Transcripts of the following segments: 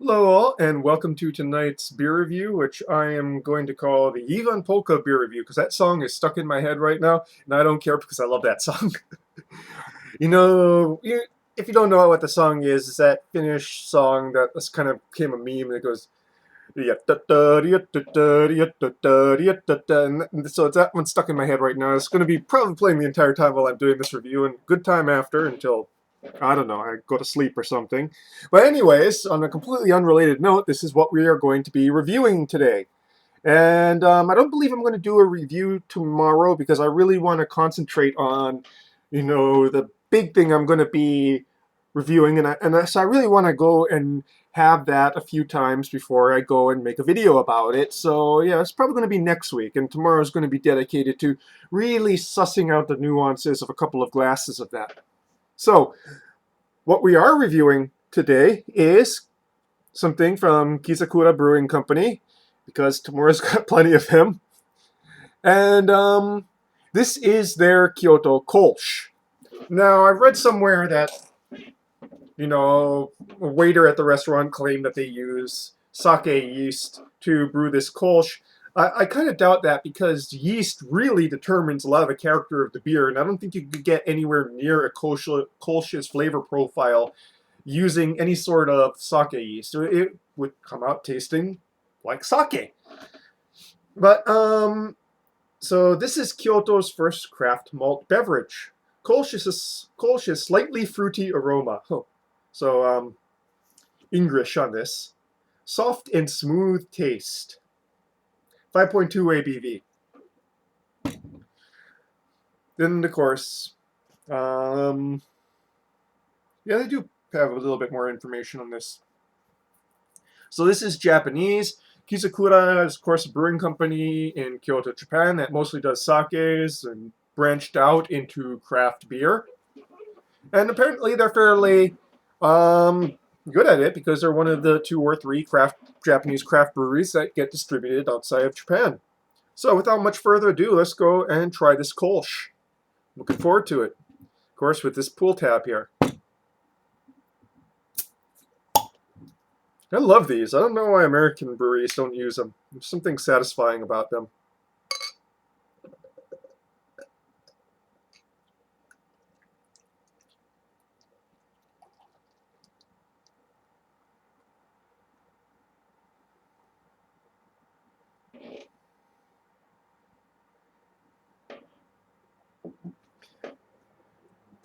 Hello all, and welcome to tonight's beer review, which I am going to call the Ivan Polka beer review, because that song is stuck in my head right now, and I don't care because I love that song. you know, you, if you don't know what the song is, it's that Finnish song that just kind of became a meme that goes, and so it's that one stuck in my head right now. It's going to be probably playing the entire time while I'm doing this review, and good time after until I don't know, I go to sleep or something. But anyways, on a completely unrelated note, this is what we are going to be reviewing today. And I don't believe I'm going to do a review tomorrow because I really want to concentrate on, the big thing I'm going to be reviewing. So I really want to go and have that a few times before I go and make a video about it. So yeah, it's probably going to be next week. And tomorrow is going to be dedicated to really sussing out the nuances of a couple of glasses of that. So what we are reviewing today is something from Kizakura Brewing Company, because Tamura's got plenty of him. And this is their Kyoto Kolsch. Now, I've read somewhere that, a waiter at the restaurant claimed that they use sake yeast to brew this Kolsch. I kind of doubt that because yeast really determines a lot of the character of the beer, and I don't think you could get anywhere near a Kolsch's flavor profile using any sort of sake yeast. It would come out tasting like sake. But so this is Kyoto's first craft malt beverage. Kolsch is slightly fruity aroma. Oh. So English on this. Soft and smooth taste. 5.2 ABV. Then of course, yeah, they do have a little bit more information on this. So this is Japanese. Kizakura is, of course, a brewing company in Kyoto, Japan that mostly does sakes and branched out into craft beer. And apparently they're fairly good at it because they're one of the 2 or 3 Japanese craft breweries that get distributed outside of Japan. So without much further ado, let's go and try this Kolsch. Looking forward to it. Of course, with this pull tab here. I love these. I don't know why American breweries don't use them. There's something satisfying about them.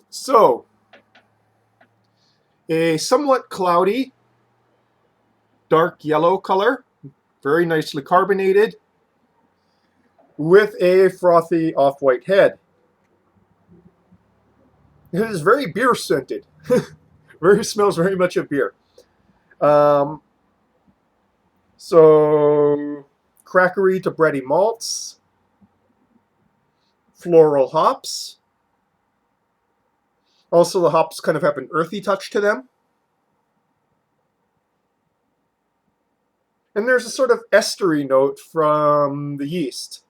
So, a somewhat cloudy, dark yellow color, very nicely carbonated, with a frothy off-white head. It is very beer scented. Smells very much of beer. Um, so, crackery to bready malts, floral hops. Also, the hops kind of have an earthy touch to them. And there's a sort of estery note from the yeast.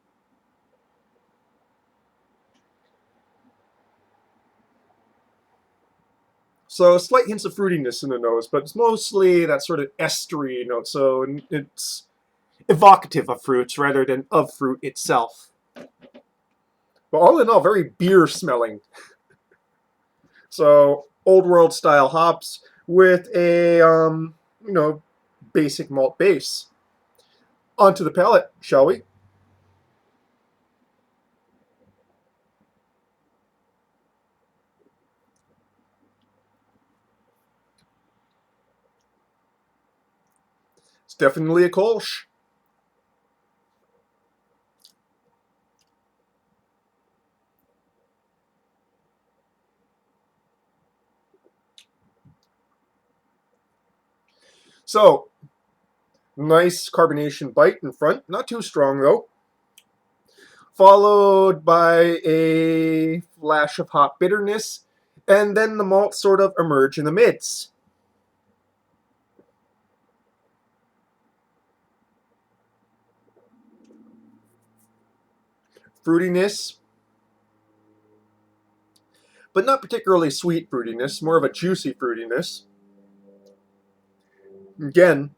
So slight hints of fruitiness in the nose, but it's mostly that sort of estery note. So it's evocative of fruits rather than of fruit itself. But all in all, very beer smelling. So old world style hops with a basic malt base. Onto the palate, shall we? It's definitely a Kolsch. So, nice carbonation bite in front, not too strong though. Followed by a flash of hop bitterness, and then the malts sort of emerge in the mids. Fruitiness, but not particularly sweet fruitiness, more of a juicy fruitiness. Again,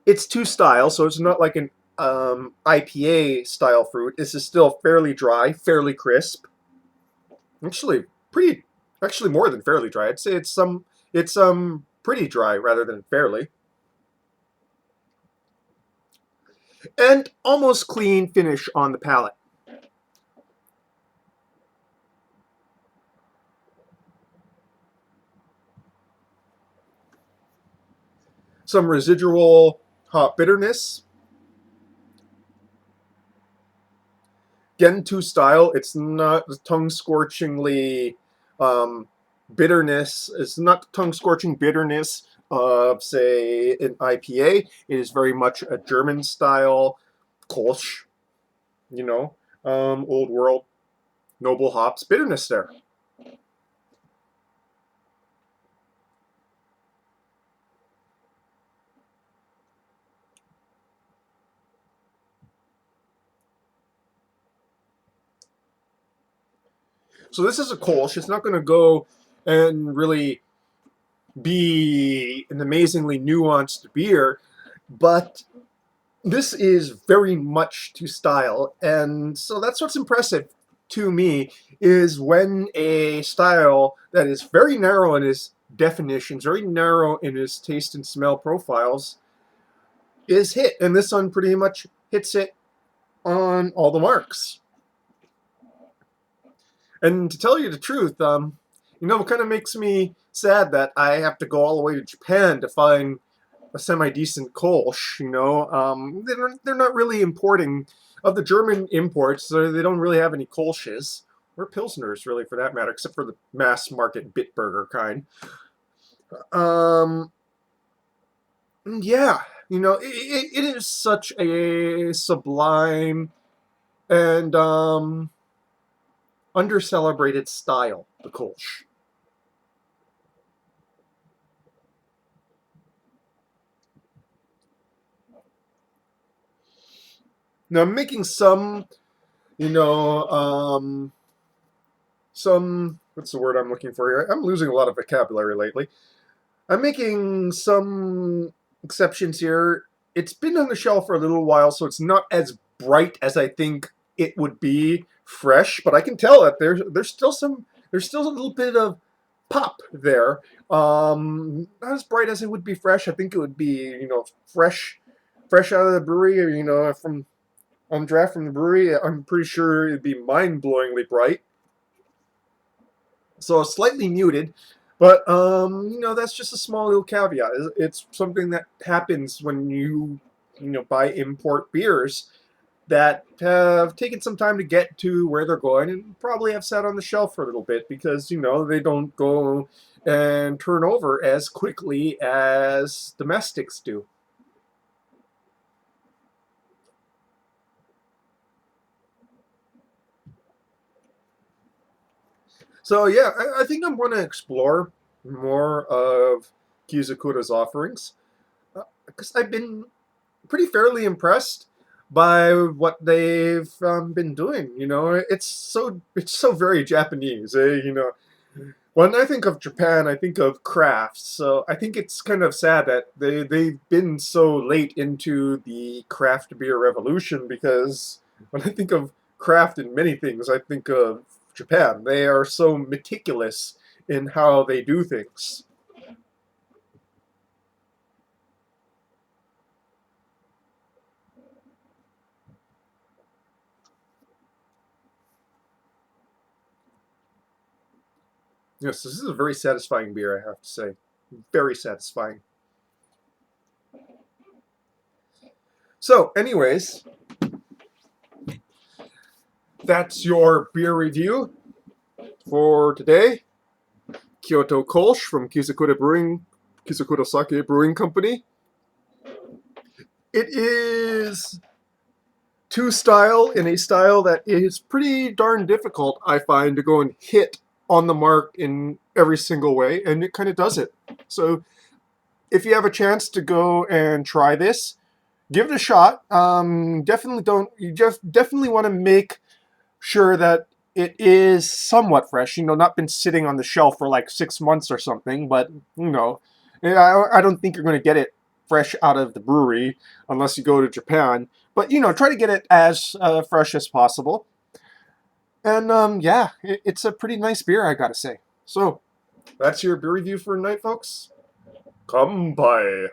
it's two styles, so it's not like an IPA style fruit. This is still fairly dry, fairly crisp. Actually, pretty. Actually, more than fairly dry. I'd say it's pretty dry rather than fairly, and almost clean finish on the palate. Some residual hop bitterness. Gentoo style. It's not tongue scorchingly um, bitterness. It's not tongue scorching bitterness of, say, an IPA. It is very much a German style Kolsch, old world noble hops bitterness there. So this is a Kolsch. It's not going to go and really be an amazingly nuanced beer, but this is very much to style, and so that's what's impressive to me is when a style that is very narrow in its definitions, very narrow in its taste and smell profiles, is hit, and this one pretty much hits it on all the marks. And to tell you the truth, it kind of makes me sad that I have to go all the way to Japan to find a semi-decent Kolsch. They're not really importing of the German imports. So they don't really have any Kolsches or Pilsners, really, for that matter, except for the mass market Bitburger kind. Um, yeah, it is such a sublime and under-celebrated style, the Kolsch. Now, I'm making some, you know, some, what's the word I'm looking for here? I'm losing a lot of vocabulary lately. I'm making some exceptions here. It's been on the shelf for a little while, so it's not as bright as I think it would be fresh, but I can tell that there's still a little bit of pop there. Not as bright as it would be fresh. I think it would be, fresh out of the brewery, or from on draft from the brewery. I'm pretty sure it'd be mind-blowingly bright. So slightly muted, but that's just a small little caveat. It's something that happens when you buy import beers that have taken some time to get to where they're going and probably have sat on the shelf for a little bit because they don't go and turn over as quickly as domestics do. So yeah, I think I'm going to explore more of Kizakura's offerings because I've been pretty fairly impressed by what they've been doing. It's so very Japanese. When I think of Japan, I think of crafts. So I think it's kind of sad that they've been so late into the craft beer revolution because when I think of craft in many things, I think of Japan. They are so meticulous in how they do things. Yes, this is a very satisfying beer, I have to say. Very satisfying. So, anyways, that's your beer review for today. Kyoto Kolsch from Kizakura Sake Brewing Company. It is two style in a style that is pretty darn difficult, I find, to go and hit on the mark in every single way, and it kind of does it. So, if you have a chance to go and try this, give it a shot. Definitely don't. You just definitely want to make sure that it is somewhat fresh. Not been sitting on the shelf for like 6 months or something. But I don't think you're going to get it fresh out of the brewery, unless you go to Japan. But, try to get it as fresh as possible. And, yeah, it's a pretty nice beer, I gotta say. So, that's your beer review for tonight, folks. Come by.